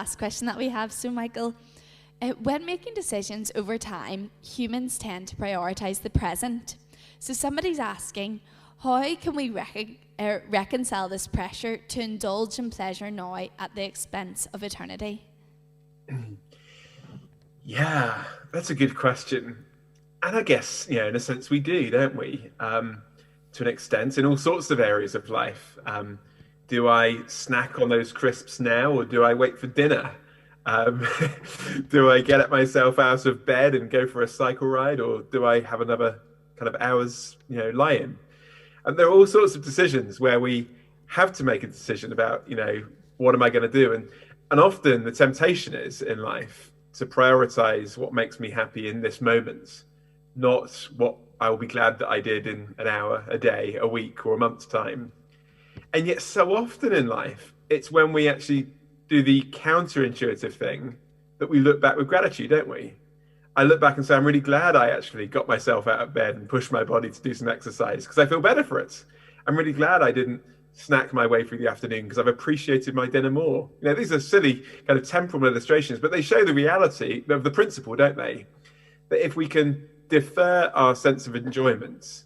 last question that we have. So, Michael, when making decisions over time, humans tend to prioritize the present. So somebody's asking, how can we reconcile this pressure to indulge in pleasure now at the expense of eternity? Yeah, that's a good question. And I guess, in a sense we do, don't we? To an extent, in all sorts of areas of life. Do I snack on those crisps now, or do I wait for dinner? Um, do I get myself out of bed and go for a cycle ride, or do I have another kind of hours, lie-in? And there are all sorts of decisions where we have to make a decision about, what am I going to do? And often the temptation is in life to prioritize what makes me happy in this moment, not what I will be glad that I did in an hour, a day, a week, or a month's time. And yet, so often in life, it's when we actually do the counterintuitive thing that we look back with gratitude, don't we? I look back and say, I'm really glad I actually got myself out of bed and pushed my body to do some exercise because I feel better for it. I'm really glad I didn't snack my way through the afternoon because I've appreciated my dinner more. These are silly kind of temporal illustrations, but they show the reality of the principle, don't they? That if we can defer our sense of enjoyment,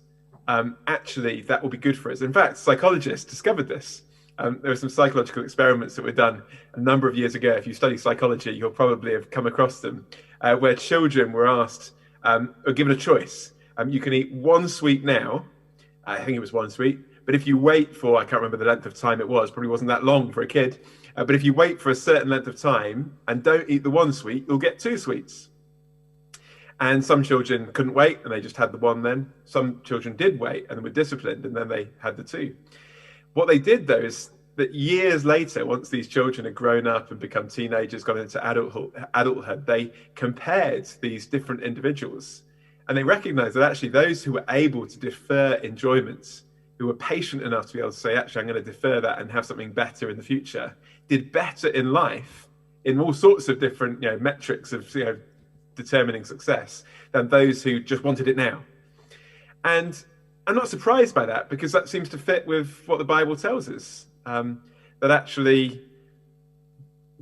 actually that will be good for us. In fact, psychologists discovered this. There were some psychological experiments that were done a number of years ago. If you study psychology, you'll probably have come across them, where children were asked or given a choice. You can eat one sweet now. I think it was one sweet. But if you wait for, I can't remember the length of time it was, probably wasn't that long for a kid. But if you wait for a certain length of time and don't eat the one sweet, you'll get two sweets. And some children couldn't wait and they just had the one then. Some children did wait and were disciplined and then they had the two. What they did, though, is that years later, once these children had grown up and become teenagers, gone into adulthood, they compared these different individuals. And they recognized that actually those who were able to defer enjoyments, who were patient enough to be able to say, actually, I'm going to defer that and have something better in the future, did better in life in all sorts of different metrics of determining success than those who just wanted it now. And I'm not surprised by that, because that seems to fit with what the Bible tells us, that actually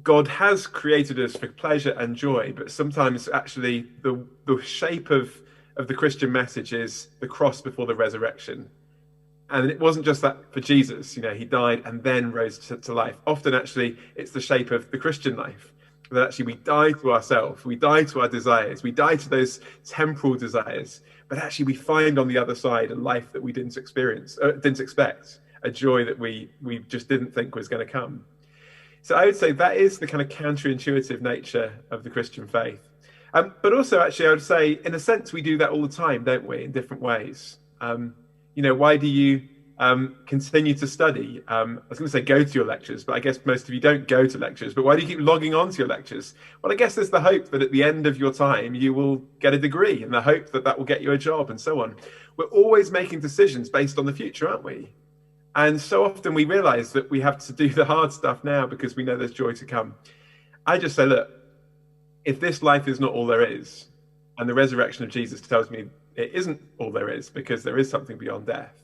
God has created us for pleasure and joy, but sometimes actually the shape of the Christian message is the cross before the resurrection. And it wasn't just that for Jesus, he died and then rose to life. Often actually it's the shape of the Christian life, that actually we die to ourselves, we die to our desires, we die to those temporal desires, but actually we find on the other side a life that we didn't expect, a joy that we just didn't think was going to come. So I would say that is the kind of counterintuitive nature of the Christian faith. But also, actually, I would say, in a sense, we do that all the time, don't we, in different ways? Why do you continue to study? I was going to say go to your lectures, but I guess most of you don't go to lectures. But why do you keep logging on to your lectures? Well, I guess there's the hope that at the end of your time, you will get a degree, and the hope that that will get you a job and so on. We're always making decisions based on the future, aren't we? And so often we realize that we have to do the hard stuff now because we know there's joy to come. I just say, look, if this life is not all there is, and the resurrection of Jesus tells me it isn't all there is because there is something beyond death,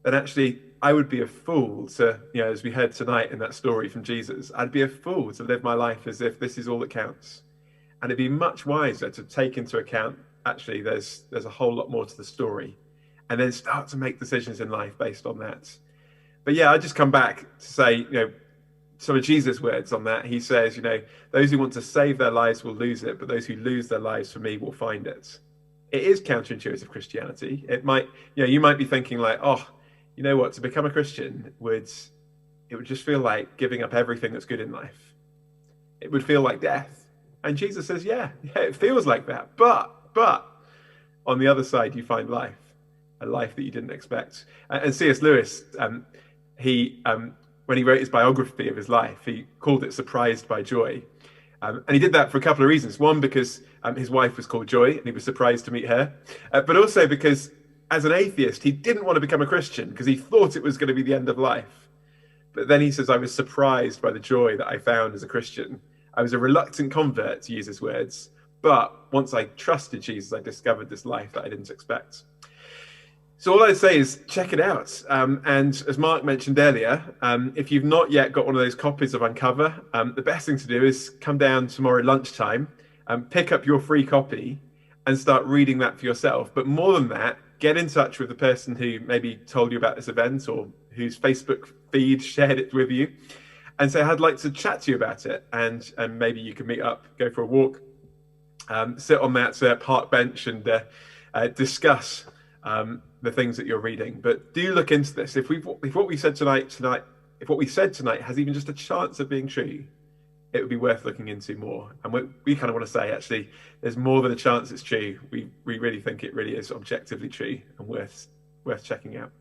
then actually I would be a fool to, as we heard tonight in that story from Jesus, I'd be a fool to live my life as if this is all that counts. And it'd be much wiser to take into account, actually, there's a whole lot more to the story, and then start to make decisions in life based on that. But yeah, I just come back to say, some of Jesus' words on that. He says, those who want to save their lives will lose it, but those who lose their lives for me will find it. It is counterintuitive Christianity. It might, you might be thinking like, oh, you know what, to become a Christian it would just feel like giving up everything that's good in life. It would feel like death. And Jesus says, yeah, it feels like that. But on the other side, you find life, a life that you didn't expect. And C.S. Lewis, when he wrote his biography of his life, he called it Surprised by Joy. And he did that for a couple of reasons. One, because his wife was called Joy and he was surprised to meet her. But also because as an atheist, he didn't want to become a Christian because he thought it was going to be the end of life. But then he says, I was surprised by the joy that I found as a Christian. I was a reluctant convert, to use his words. But once I trusted Jesus, I discovered this life that I didn't expect. So all I'd say is check it out. And as Mark mentioned earlier, if you've not yet got one of those copies of Uncover, the best thing to do is come down tomorrow lunchtime, pick up your free copy and start reading that for yourself. But more than that, get in touch with the person who maybe told you about this event or whose Facebook feed shared it with you and say, I'd like to chat to you about it. And maybe you can meet up, go for a walk, sit on that park bench and discuss the things that you're reading. But do look into this. If what we said tonight has even just a chance of being true, it would be worth looking into more. And we kind of want to say, actually, there's more than a chance it's true. We really think it really is objectively true and worth checking out.